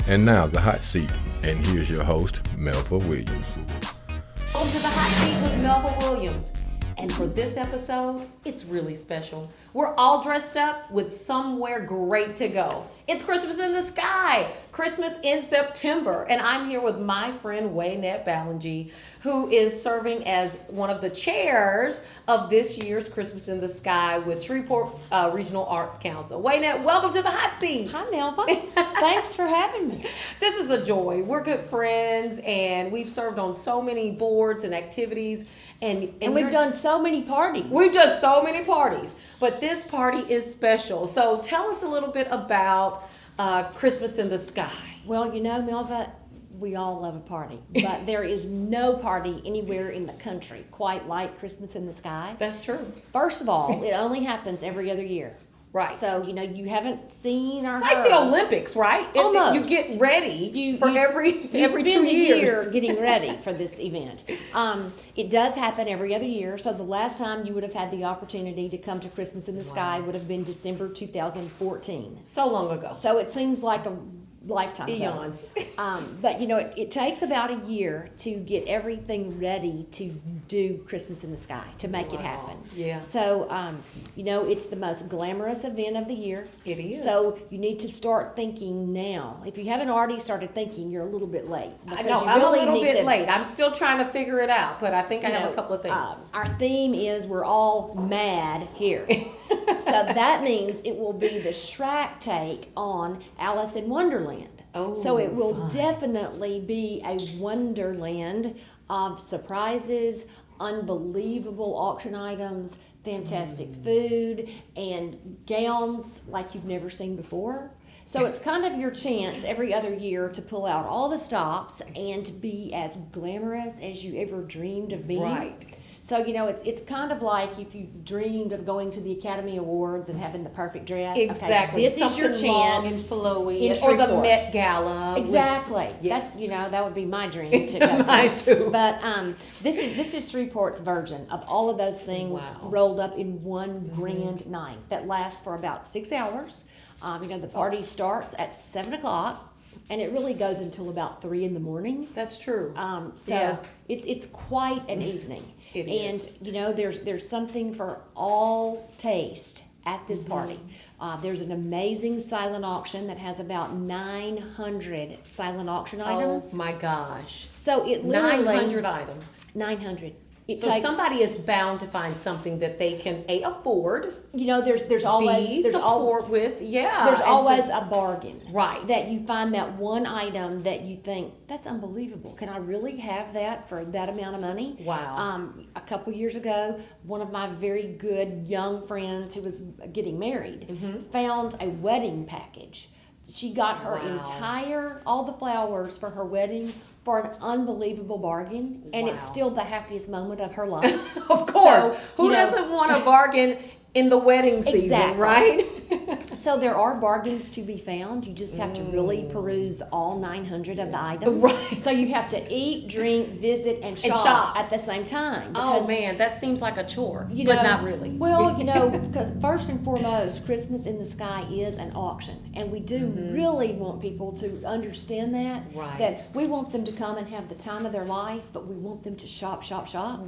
And now the hot seat. And here's your host, Melva Williams. Welcome to the hot seat with Melva Williams. And for this episode, it's really special. We're all dressed up with somewhere great to go. It's Christmas in the sky, Christmas in September. And I'm here with my friend Waynette Ballengee, who is serving as one of the chairs of this year's Christmas in the Sky with Shreveport Regional Arts Council. Waynette, welcome to the hot seat. Hi, Melva. Thanks for having me. This is a joy. We're good friends, and we've served on so many boards and activities. And we've done so many parties. We've done so many parties, but this party is special. So tell us a little bit about Christmas in the Sky. Well, you know, Melva, we all love a party, but there is no party anywhere in the country quite like Christmas in the Sky. That's true. First of all, it only happens every other year. Right. So, you know, you haven't seen or It's heard. like the Olympics, right? Almost. You get ready for every 2 spend years. a year getting ready for this event. It does happen every other year. So the last time you would have had the opportunity to come to Christmas in the Sky would have been December 2014. So long ago. So it seems like a lifetime ago. Eons. But you know, it takes about a year to get everything ready to do Christmas in the Sky, to make it happen. Yeah. So, you know, it's the most glamorous event of the year. It is. So you need to start thinking now. If you haven't already started thinking, you're a little bit late. I know, I'm a little bit late. I'm still trying to figure it out, but I think I have a couple of things. Our theme is we're all mad here. So that means it will be the SRAC take on Alice in Wonderland. Oh, so it will fun. Definitely be a wonderland of surprises, unbelievable auction items, fantastic food, and gowns like you've never seen before. So it's kind of your chance every other year to pull out all the stops and to be as glamorous as you ever dreamed of being. Right. So, you know, it's kind of like if you've dreamed of going to the Academy Awards and having the perfect dress. Exactly. Okay, this Something is your long chance. and flowy. in Or the Shreveport. Met Gala. Exactly. Yes. That's, you know, that would be my dream to go to. Mine too. But this is Shreveport's version of all of those things rolled up in one grand night that lasts for about 6 hours. You know, the party starts at 7 o'clock. And it really goes until about 3 in the morning. That's true. So it's quite an evening. It and is. you know, there's something for all taste at this party. There's an amazing silent auction that has about 900 silent auction items. Oh my gosh. So it literally 900 items. 900. So somebody is bound to find something that they can You afford. know, there's always support with. Yeah. There's always a bargain. Right. That you find that one item that you think, that's unbelievable. Can I really have that for that amount of money? Wow. A couple years ago, one of my very good young friends who was getting married found a wedding package. She got her all the flowers for her wedding for an unbelievable bargain, and it's still the happiest moment of her life. Of course. So, Who doesn't want a bargain in the wedding season, Exactly. right? So there are bargains to be found. You just have to really peruse all 900 of the items. Right. So you have to eat, drink, visit, and shop at the same time. Oh man, that seems like a chore, You but know, not really. Well, you know, because first and foremost, Christmas in the Sky is an auction. And we do really want people to understand that. Right. That we want them to come and have the time of their life, but we want them to shop.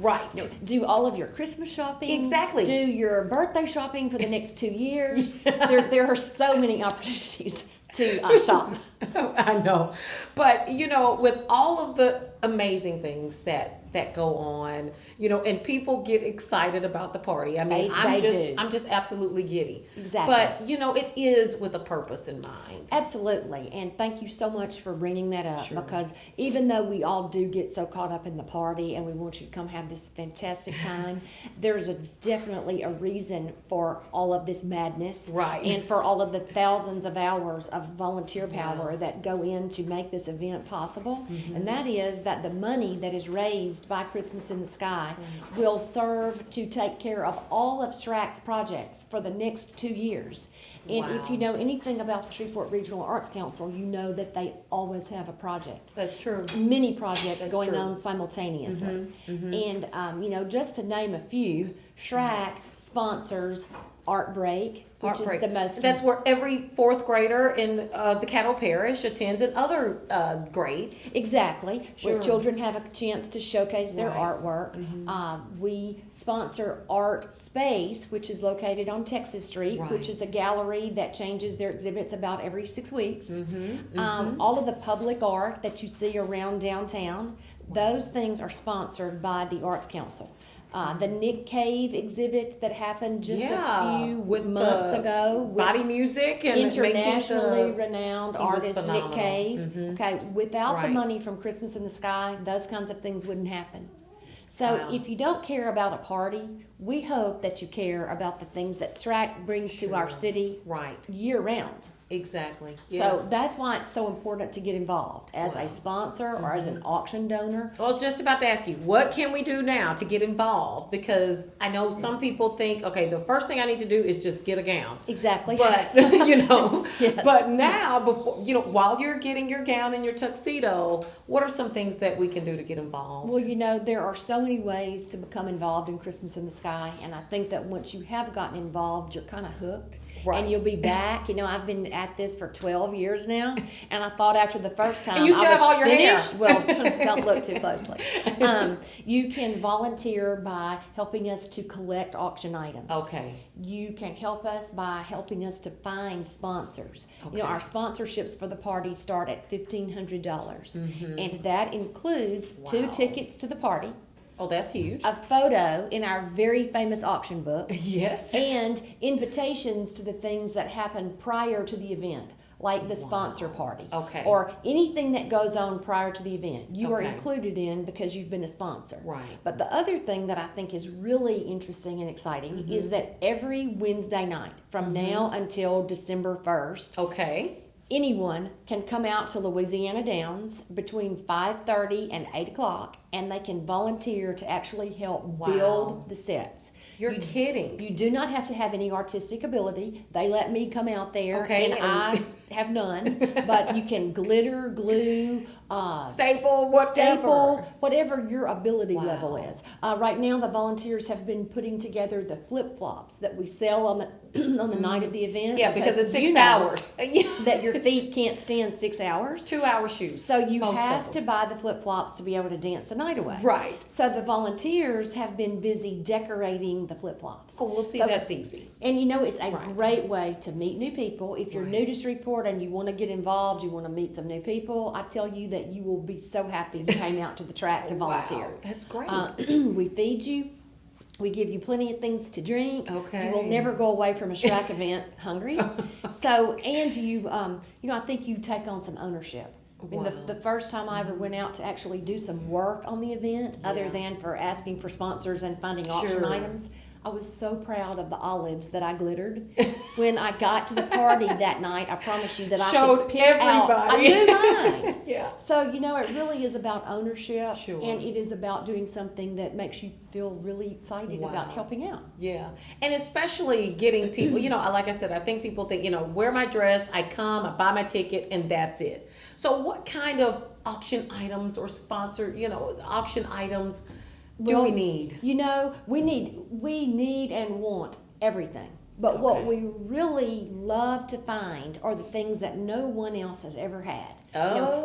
Right. You know, do all of your Christmas shopping. Exactly. Do your birthday shopping for the next 2 years. There are so many opportunities to shop. I know. But, you know, with all of the amazing things that go on, you know, and people get excited about the party. I mean, I'm just absolutely giddy. Exactly. But, you know, it is with a purpose in mind. Absolutely. And thank you so much for bringing that up, because even though we all do get so caught up in the party and we want you to come have this fantastic time, there's definitely a reason for all of this madness. Right. And for all of the thousands of hours of volunteer power that go in to make this event possible. And that is that the money that is raised by Christmas in the Sky will serve to take care of all of SRAC's projects for the next 2 years. And if you know anything about the Shreveport Regional Arts Council, you know that they always have a project. That's true. Many projects That's going true. on simultaneously. And, you know, just to name a few, SRAC sponsors Art Break, which is the most. That's where every fourth grader in the Cattle Parish attends, and other grades. Exactly, Sure. where children have a chance to showcase their Right. artwork. We sponsor Art Space, which is located on Texas Street, Right. which is a gallery that changes their exhibits about every 6 weeks. All of the public art that you see around downtown, those things are sponsored by the Arts Council. The Nick Cave exhibit that happened just a few with months the ago with body music and internationally making renowned he was artist Nick phenomenal. Cave. Okay, without the Right. money from Christmas in the Sky, those kinds of things wouldn't happen. So Wow. if you don't care about a party, we hope that you care about the things that SRAC brings to our Sure. city Right. year round. Exactly. So that's why it's so important to get involved as Wow. a sponsor or as an auction donor. Well, I was just about to ask you, what can we do now to get involved? Because I know some people think, okay, the first thing I need to do is just get a gown. Exactly. But, Yes. but now, before, while you're getting your gown and your tuxedo, what are some things that we can do to get involved? Well, there are so many ways to become involved in Christmas in the Sky, and I think that once you have gotten involved, you're kind of hooked. Right. And you'll be back. I've been at this for 12 years now, and I thought after the first time And you still I was have all your hair. finished. Well, don't look too closely. You can volunteer by helping us to collect auction items. Okay. You can help us by helping us to find sponsors. Okay. Our sponsorships for the party start at $1,500, and that includes Wow. 2 tickets to the party, Oh, that's huge. a photo in our very famous auction book, Yes. and invitations to the things that happen prior to the event, like the Wow. sponsor party. Okay. Or anything that goes on prior to the event. You are Okay. included in because you've been a sponsor. Right. But the other thing that I think is really interesting and exciting is that every Wednesday night from now until December 1st, Okay. anyone can come out to Louisiana Downs between 5:30 and 8 o'clock, and they can volunteer to actually help Wow. build the sets. You're kidding. You do not have to have any artistic ability. They let me come out there, Okay, and I have none. But you can glitter, glue, Staple, whatever. staple, whatever your ability Wow. level is. Right now, the volunteers have been putting together the flip-flops that we sell on the on the night of the event. Yeah, because it's 6 you know hours. that your feet can't stand 6 hours. 2-hour shoes. So you most of have them. to buy the flip-flops to be able to dance the night away. Right. So the volunteers have been busy decorating the flip-flops. Oh, we'll see. So- That's easy. And it's a Right. great way to meet new people. If you're Right. new to Shreveport and you want to get involved, you want to meet some new people, I tell you that you will be so happy you came out to the track to volunteer. Wow, that's great. We feed you. We give you plenty of things to drink. Okay. You will never go away from a SRAC event hungry. So, and you, I think you take on some ownership. I mean, Wow. the first time I ever went out to actually do some work on the event, other Yeah. than for asking for sponsors and finding auction Sure. items, I was so proud of the olives that I glittered. When I got to the party that night, I promise you that I Showed could pick out. I everybody. knew mine. Yeah. So, it really is about ownership, Sure. and it is about doing something that makes you feel really excited about Wow. helping out. Yeah, and especially getting people, like I said, I think people think, wear my dress, I come, I buy my ticket, and that's it. So what kind of auction items or sponsored, auction items do Well, we need? We need and want everything. But what Okay. we really love to find are the things that no one else has ever had.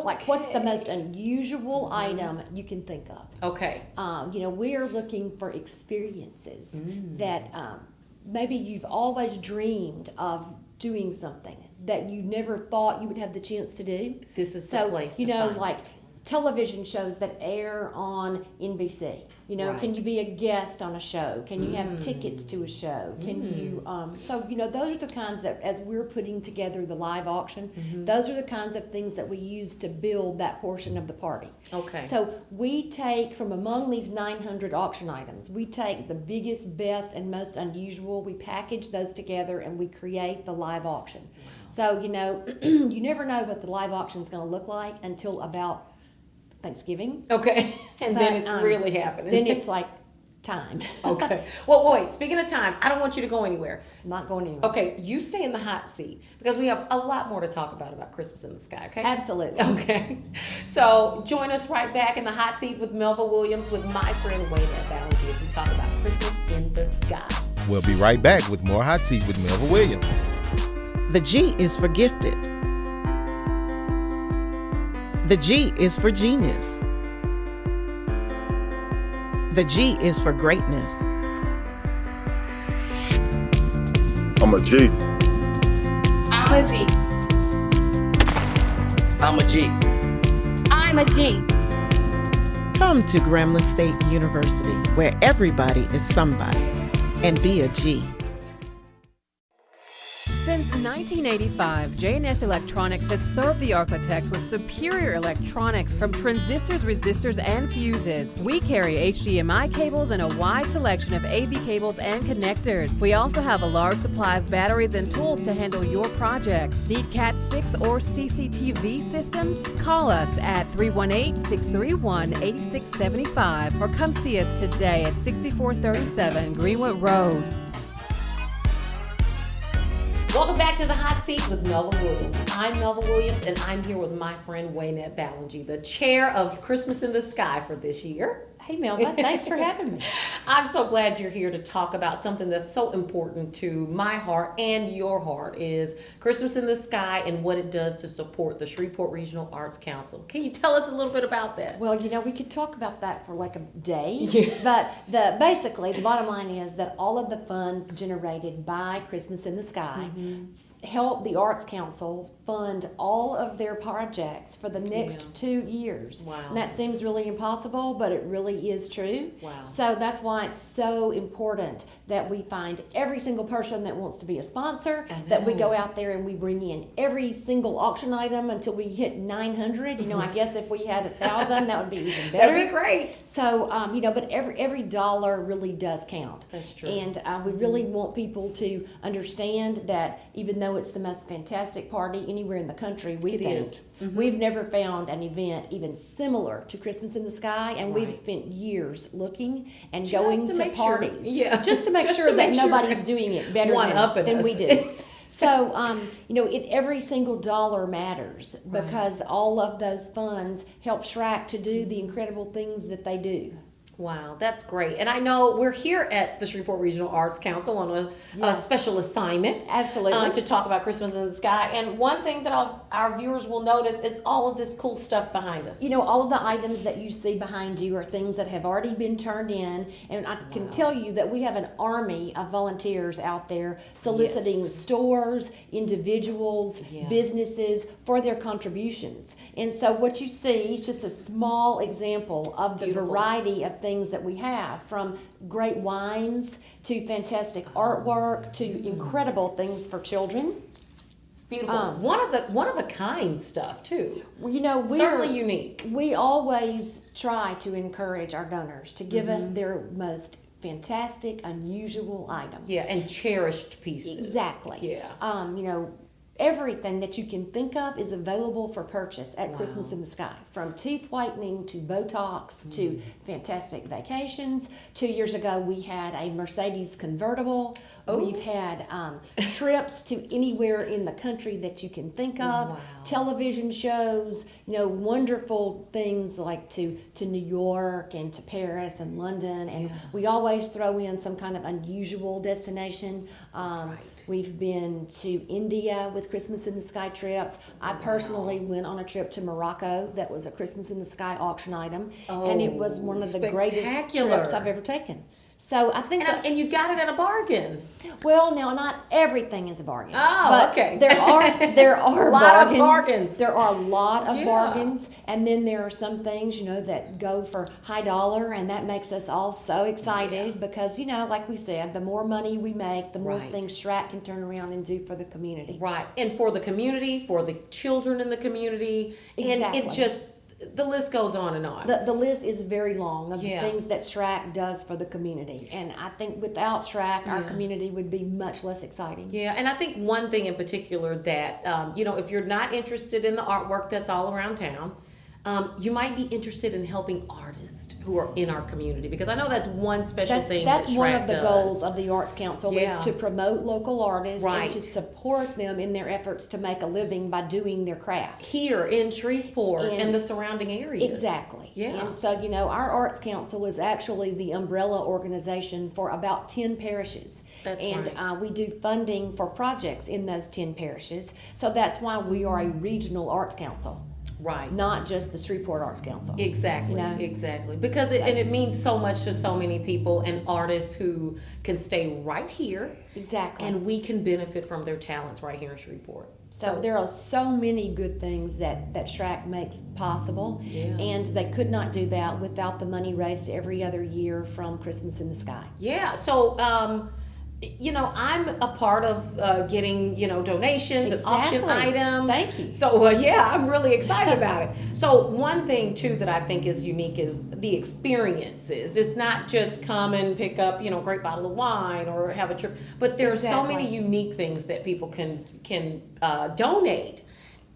Like what's the most unusual item you can think of? Okay. We're looking for experiences that maybe you've always dreamed of doing something that you never thought you would have the chance to do. This is the place to find like television shows that air on NBC. Right. Can you be a guest on a show? Can you have tickets to a show? Can you, those are the kinds that, as we're putting together the live auction, those are the kinds of things that we use to build that portion of the party. Okay. So we take from among these 900 auction items, we take the biggest, best, and most unusual, we package those together, and we create the live auction. So, you never know what the live auction is going to look like until about Thanksgiving. Okay. And then But, it's really happening. Then it's like time. Okay. Well, wait, speaking of time, I don't want you to go anywhere. I'm not going anywhere. Okay, you stay in the hot seat because we have a lot more to talk about Christmas in the Sky, okay? Absolutely. Okay. So join us right back in the hot seat with Melva Williams with my friend Waynette Ballengee as we talk about Christmas in the Sky. We'll be right back with more Hot Seat with Melva Williams. The G is for gifted. The G is for genius. The G is for greatness. I'm a G. I'm a G. I'm a G. I'm a G. Come to Grambling State University, where everybody is somebody, and be a G. Since 1985, J&S Electronics has served the architects with superior electronics from transistors, resistors, and fuses. We carry HDMI cables and a wide selection of AV cables and connectors. We also have a large supply of batteries and tools to handle your projects. Need Cat 6 or CCTV systems? Call us at 318-631-8675 or come see us today at 6437 Greenwood Road. Welcome back to the Hot Seat with Melva Williams. I'm Melva Williams, and I'm here with my friend Waynette Ballengee, the chair of Christmas in the Sky for this year. Hey, Melva, thanks for having me. I'm so glad you're here to talk about something that's so important to my heart and your heart, is Christmas in the Sky and what it does to support the Shreveport Regional Arts Council. Can you tell us a little bit about that? Well, we could talk about that for like a day, Yeah. but basically the bottom line is that all of the funds generated by Christmas in the Sky help the Arts Council fund all of their projects for the next 2 years. Wow. And that seems really impossible, but it really is true. Wow. So that's why it's so important that we find every single person that wants to be a sponsor, that we go out there and we bring in every single auction item until we hit 900. I guess if we had 1,000, that would be even better. That'd be great. So, but every dollar really does count. That's true. And we really want people to understand that even though it's the most fantastic party anywhere in the country, we It think is. we've never found an event even similar to Christmas in the Sky, and we've Right. spent years looking and Just going to to make sure. parties, Yeah. just to make Just sure to that make sure. nobody's doing it better One-upping than we us. do. So, every single dollar matters because all of those funds help SRAC to do the incredible things that they do. Wow, that's great. And I know we're here at the Shreveport Regional Arts Council on a Yes. special assignment. Absolutely. To talk about Christmas in the Sky. And one thing that our viewers will notice is all of this cool stuff behind us. All of the items that you see behind you are things that have already been turned in, and I can tell you that we have an army of volunteers out there soliciting Yes. stores, individuals, Yeah. businesses for their contributions. And so what you see is just a small example of the Beautiful. variety of things that we have, from great wines to fantastic artwork to incredible things for children. It's beautiful. One of a kind stuff too. We're Certainly unique. We always try to encourage our donors to give us their most fantastic, unusual items. Yeah, and cherished pieces. Exactly. Yeah. Everything that you can think of is available for purchase at Wow. Christmas in the Sky, from teeth whitening to Botox to fantastic vacations. 2 years ago, we had a Mercedes convertible. Oh. We've had trips to anywhere in the country that you can think of, Wow. television shows, wonderful things like to New York and to Paris and London. And we always throw in some kind of unusual destination. Right. We've been to India with Christmas in the Sky trips. I personally went on a trip to Morocco that was a Christmas in the Sky auction item, and it was one of the greatest spectacular. trips I've ever taken. So I think that, And you got it at a bargain. well, now not everything is a bargain. Oh, but okay. There are Lot of bargains. bargains. There are a lot of Yeah. bargains, and then there are some things that go for high dollar, and that makes us all so excited because like we said, the more money we make, the more Right. things SRAC can turn around and do for the community. Right. And for the community, for the children in the community. And it Exactly. the list goes on and on. The list is very long of Yeah. the things that SRAC does for the community, and I think without SRAC, our community would be much less exciting. Yeah, and I think one thing in particular that, if you're not interested in the artwork that's all around town, you might be interested in helping artists who are in our community, because I know that's one special thing That's that one SRAC of the does. goals of the Arts Council is to promote local artists Right. and to support them in their efforts to make a living by doing their craft. Here in Shreveport and, And- the surrounding areas. Exactly. Yeah. And so, our Arts Council is actually the umbrella organization for about 10 parishes. That's and right. we do funding for projects in those 10 parishes. So that's why we are a regional arts council, Right. not just the Shreveport Arts Council. Exactly, You know? exactly. Because it means so much to so many people and artists who can stay right here, Exactly. and we can benefit from their talents right here in Shreveport. So there are so many good things that SRAC makes possible, Yeah. and they could not do that without the money raised every other year from Christmas in the Sky. Yeah, so I'm a part of getting donations and auction Exactly. items. Thank you. So yeah, I'm really excited about it. So one thing too that I think is unique is the experiences. It's not just come and pick up a great bottle of wine or have a trip, but there's so Exactly. many unique things that people can donate.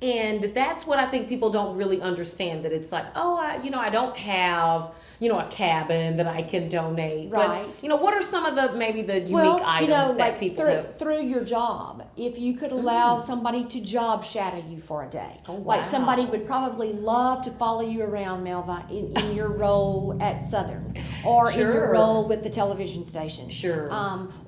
And that's what I think people don't really understand, that it's like, I don't have, a cabin that I can donate. Right. But, what are some of the unique items that people have? through your job, if you could allow somebody to job shadow you for a day. Oh, Like wow. somebody would probably love to follow you around, Melva, in your role at Southern, or in your Sure. role with the television station. Sure.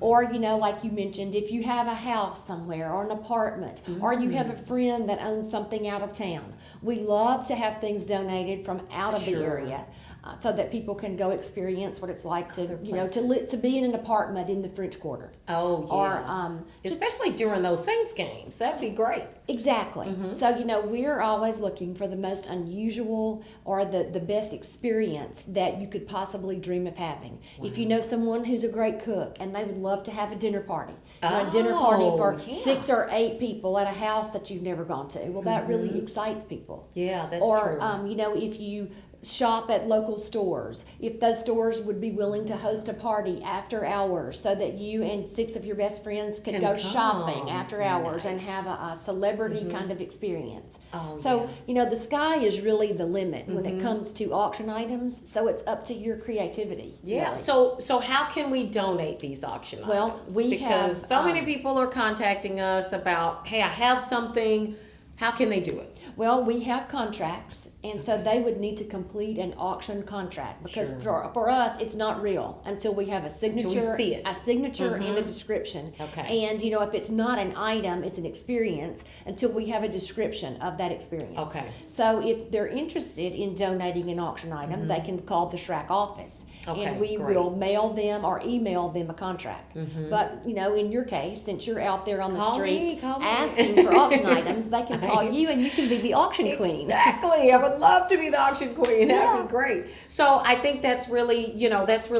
Or, like you mentioned, if you have a house somewhere or an apartment, or you have a friend that owns something out of town. We love to have things donated from out of the Sure. area. So that people can go experience what it's like to, Other to be in an apartment in the French Quarter. Oh, yeah. Or Especially during those Saints games. That'd be great. exactly. Mm-hmm. So we're always looking for the most unusual or the best experience that you could possibly dream of having. If you know someone who's a great cook and they would love to have a dinner party, a dinner party for yeah. 6 or 8 people at a house that you've never gone to. Well, that really excites people. Yeah, that's Or, true. if you shop at local stores, if those stores would be willing to host a party after hours so that you and 6 of your best friends could Can go come. shopping after hours and Nice. have a celebrity kind of experience. Oh, So, the sky is really the limit when it comes to auction items, so it's up to your creativity. Yeah. really. So how can we donate these auction Well, items? we because have, so many people are contacting us about, hey, I have something. How can they do it? Well, we have contracts, and so they would need to complete an auction contract because for us, it's not real until we have a signature, see it. a signature and a description. Okay. And if it's not an item, it's an experience until we have a description of that experience. Okay. So if they're interested in donating an auction item, they can call the SRAC office, Okay, and we great. will mail them or email them a contract. But in your case, since you're out there on the Call me, streets call me. asking for auction items, they can call you, and you can be the auction queen. Exactly. I would love to be the auction queen. Yeah. That'd be great. So I think that's really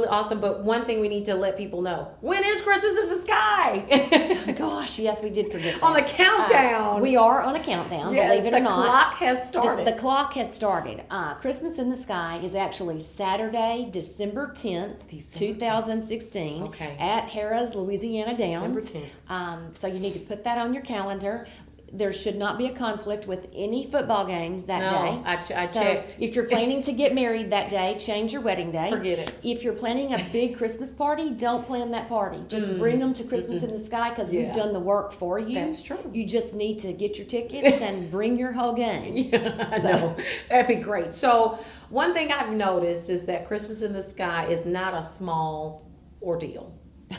awesome. But one thing we need to let people know: when is Christmas in the Sky? Gosh, yes, we did forget that. On the countdown. We are on a countdown, Yes, believe it or the not. clock has started. The clock has started. Christmas in the Sky is actually Saturday, December 10th, December 2016, Okay. at Harrah's, Louisiana Downs. December 10th. So you need to put that on your calendar. There should not be a conflict with any football games that No, day. I So checked. if you're planning to get married that day, change your wedding day. Forget it. If you're planning a big Christmas party, don't plan that party. Just bring them to Christmas in the Sky because Yeah. we've done the work for you. That's true. You just need to get your tickets and bring your whole gang. I know. That'd be great. So one thing I've noticed is that Christmas in the Sky is not a small ordeal.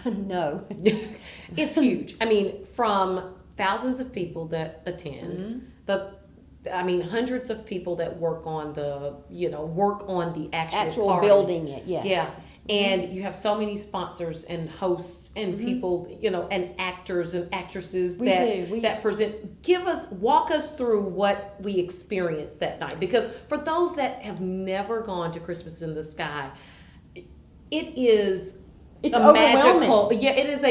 No. It's huge. I mean, from thousands of people that attend, hundreds of people that work on the actual party. building it, yes. Yeah. And you have so many sponsors and hosts and people, and actors and actresses We do. that present. Walk us through what we experienced that night. Because for those that have never gone to Christmas in the Sky, it's overwhelming. magical. Yeah, it is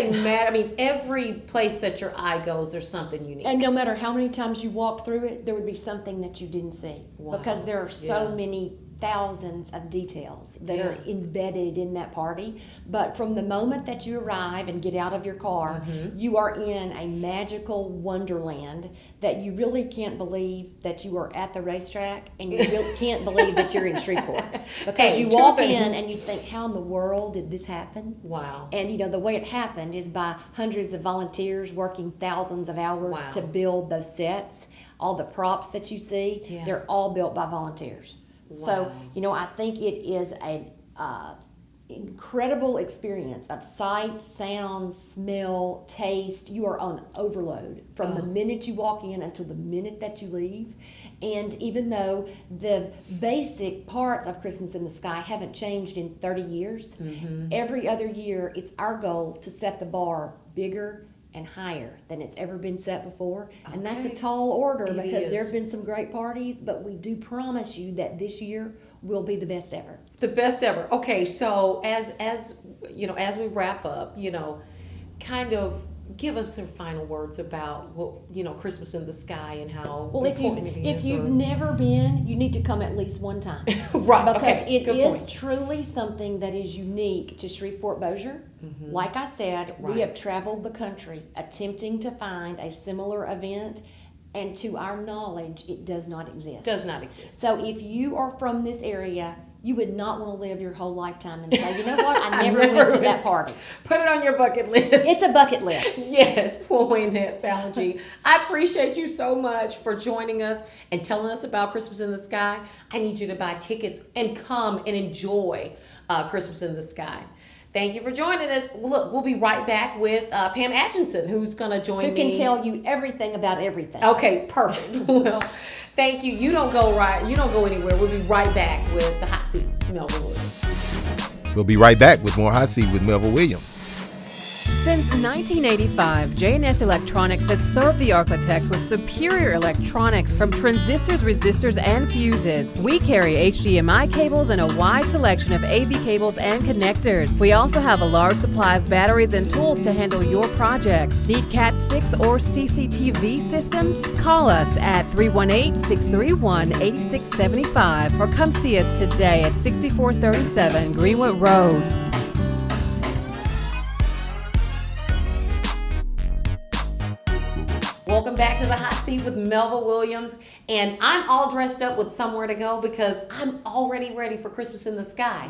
every place that your eye goes, there's something unique. And no matter how many times you walk through it, there would be something that you didn't see. Wow. Because there are so Yeah. many thousands of details that Yeah. are embedded in that party. But from the moment that you arrive and get out of your car, you are in a magical wonderland that you really can't believe that you are at the racetrack, and you really can't believe that you're in Shreveport. Because Hey, you two walk things. in and you think, how in the world did this happen? Wow. And you know, the way it happened is by hundreds of volunteers working thousands of hours Wow. to build those sets. All the props that you see, Yeah. they're all built by volunteers. So, Wow. you know, I think it is an incredible experience of sight, sound, smell, taste. You are on overload from the minute you walk in until the minute that you leave. And even though the basic parts of Christmas in the Sky haven't changed in 30 years, every other year it's our goal to set the bar bigger and higher than it's ever been set before. And that's a Okay. tall order It because there is. have been some great parties, but we do promise you that this year will be the best ever. The best ever. Okay, so as you know, as we wrap up, you know, kind of give us some final words about what, you know, Christmas in the Sky and how Well, if important it if is. you've or- never been, you need to come at least one time. Right, Because okay, it good is point. truly something that is unique to Shreveport-Bossier. Like I said, Right. we have traveled the country attempting to find a similar event, and to our knowledge, it does not exist. Does not exist. So if you are from this area, you would not want to live your whole lifetime and say, you know what, I never went to that party. Put it on your bucket list. It's a bucket list. Yes, poor Waynette Ballengee. I appreciate you so much for joining us and telling us about Christmas in the Sky. I need you to buy tickets and come and enjoy Christmas in the Sky. Thank you for joining us. Look, we'll be right back with Pam Atchison, who's going to join Who me. can tell you everything about everything. Okay, perfect. Well, thank you. You don't go anywhere. We'll be right back with the Hot Seat, Melva Williams. We'll be right back with more Hot Seat with Melva Williams. Since 1985, J&S Electronics has served the architects with superior electronics from transistors, resistors, and fuses. We carry HDMI cables and a wide selection of AV cables and connectors. We also have a large supply of batteries and tools to handle your projects. Need Cat 6 or CCTV systems? Call us at 318-631-8675 or come see us today at 6437 Greenwood Road. Welcome back to the Hot Seat with Melva Williams. And I'm all dressed up with somewhere to go because I'm already ready for Christmas in the Sky.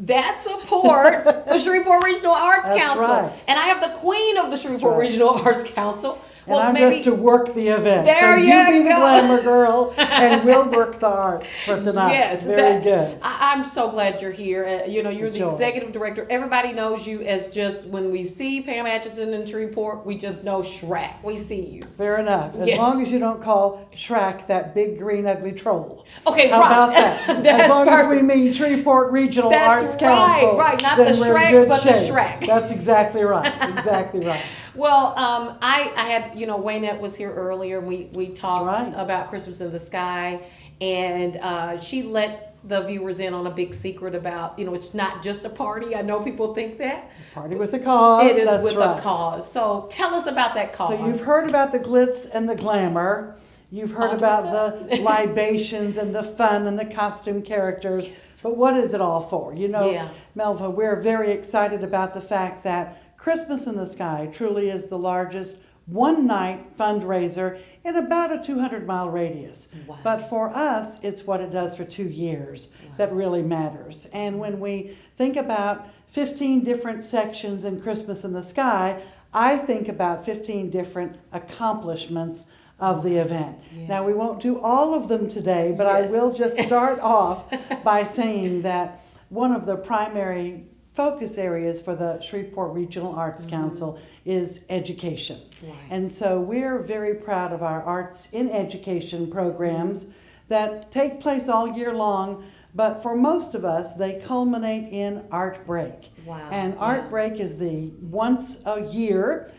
That supports the Shreveport Regional Arts That's Council. right. And I have the queen of the Shreveport right. Regional Arts Council. And I'm just to work the event. There so you you be the go. glamour girl, and we'll work the arts for tonight. Yes, Very good. I'm so glad you're here. You know, you're the Sure. executive director. Everybody knows you as just, when we see Pam Atchison in Shreveport, we just know SRAC. We see you. Fair enough. As Yeah. long as you don't call SRAC that big green ugly troll. Okay, How right. about that? That's as long as we perfect. mean Shreveport Regional That's Arts right, Council. right. Not then the we're in Shrek, good but the shape. SRAC. That's exactly right. Exactly right. Well, I had, you know, Waynette was here earlier, and we talked right. about Christmas in the Sky, and she let the viewers in on a big secret about, you know, it's not just a party. I know people think that. Party with a cause. It is That's with right. a cause. So tell us about that cause. So you've heard about the glitz and the glamour. You've heard about the libations and the fun and the costume characters. Yes. But what is it all for? You know, Yeah. Melva, we're very excited about the fact that Christmas in the Sky truly is the largest one-night fundraiser in about a 200-mile radius. Wow. But for us, it's what it does for 2 years that really matters. And when we think about 15 different sections in Christmas in the Sky, I think about 15 different accomplishments of the event. Yeah. Now, we won't do all of them today, but Yes. I will just start off by saying that one of the primary focus areas for the Shreveport Regional Arts Council is education. Right. And so we're very proud of our arts in education programs that take place all year long, but for most of us, they culminate in Art Break. Wow. And Art Break is the once a year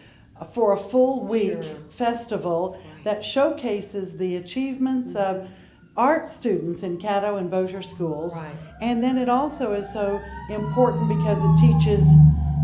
for a full week Sure. festival that showcases the achievements of art students in Caddo and Bossier schools. Right. And then it also is so important because it teaches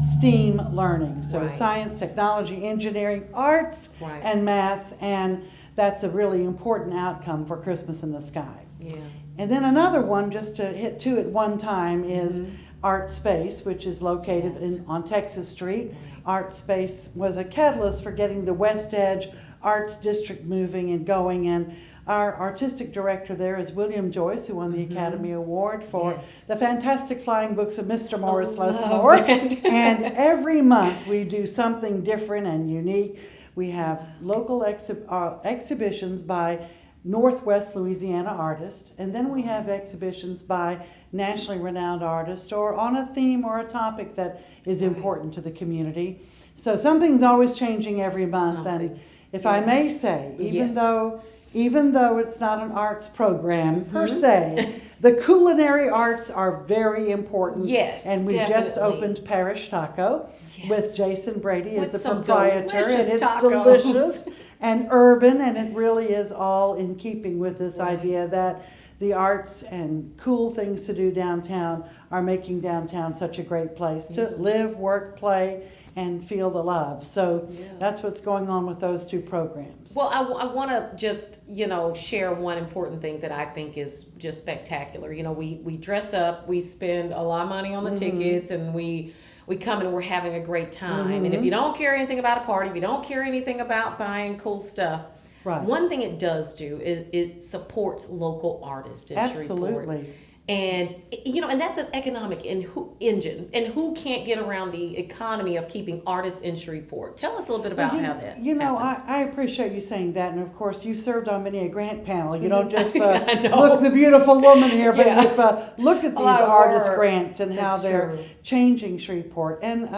STEAM learning. So Right. science, technology, engineering, arts, Right. and math. And that's a really important outcome for Christmas in the Sky. Yeah. And then another one, just to hit two at one time, is Art Space, which is located on Texas Street. Art Space was a catalyst for getting the West Edge Arts District moving and going, and our artistic director there is William Joyce, who won the Academy Award for the fantastic flying books of Mr. Morris Lesmore. And every month we do something different and unique. We have local exhibitions by Northwest Louisiana artists, and then we have exhibitions by nationally renowned artists or on a theme or a topic that is important to the community. So something's always changing every month, and if I may say, even though it's not an arts program per se, the culinary arts are very important. Yes, and we just opened Parish Taco with Jason Brady as the proprietor, and it's delicious and urban, and it really is all in keeping with this idea that the arts and cool things to do downtown are making downtown such a great place to live, work, play, and feel the love. So that's what's going on with those two programs. Well, I want to just, share one important thing that I think is just spectacular. We dress up, we spend a lot of money on the tickets, and we come and we're having a great time. And if you don't care anything about a party, if you don't care anything about buying cool stuff, one thing it does do is it supports local artists in Shreveport. And and that's an economic engine. And who can't get around the economy of keeping artists in Shreveport? Tell us a little bit about how that happens. I appreciate you saying that. And of course, you served on many a grant panel. You don't just look the beautiful woman here, but you've looked at these artist grants and how they're changing Shreveport. And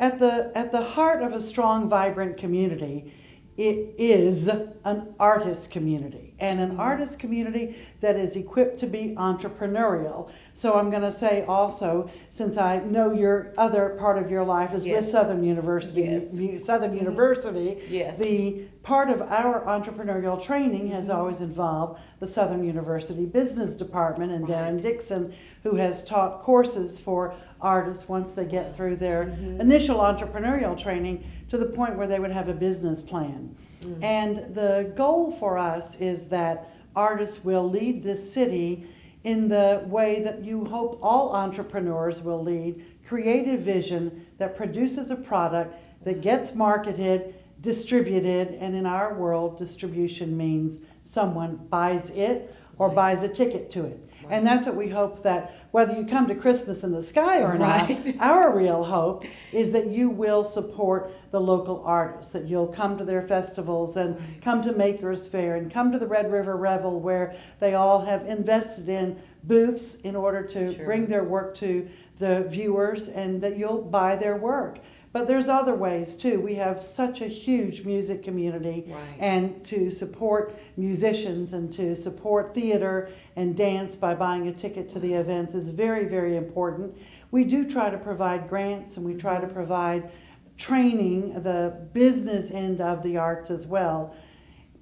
at the heart of a strong, vibrant community, it is an artist community, and an artist community that is equipped to be entrepreneurial. So I'm going to say also, since I know your other part of your life is with Southern University, the part of our entrepreneurial training has always involved the Southern University Business Department and Darren Dixon, who has taught courses for artists once they get through their initial entrepreneurial training to the point where they would have a business plan. And the goal for us is that artists will lead this city in the way that you hope all entrepreneurs will lead: creative vision that produces a product that gets marketed, distributed, and in our world, distribution means someone buys it or buys a ticket to it. And that's what we hope, that whether you come to Christmas in the Sky or not, our real hope is that you will support the local artists, that you'll come to their festivals and come to Makers Fair and come to the Red River Revel, where they all have invested in booths in order to bring their work to the viewers, and that you'll buy their work. But there's other ways too. We have such a huge music community, and to support musicians and to support theater and dance by buying a ticket to the events is very, very important. We do try to provide grants, and we try to provide training, the business end of the arts as well.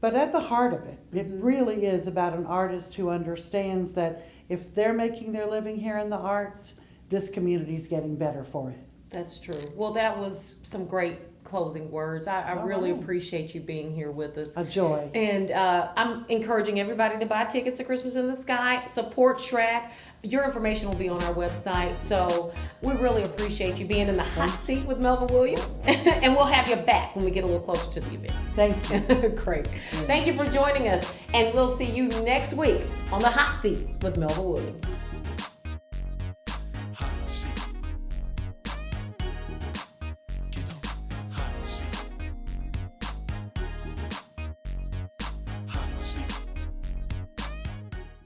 But at the heart of it, it really is about an artist who understands that if they're making their living here in the arts, this community's getting better for it. That's true. Well, that was some great closing words. I really appreciate you being here with us. A joy. And I'm encouraging everybody to buy tickets to Christmas in the Sky. Support SRAC. Your information will be on our website. So we really appreciate you being in the hot seat with Melva Williams. And we'll have you back when we get a little closer to the event. Thank you. Great. Thank you for joining us. And we'll see you next week on the hot seat with Melva Williams.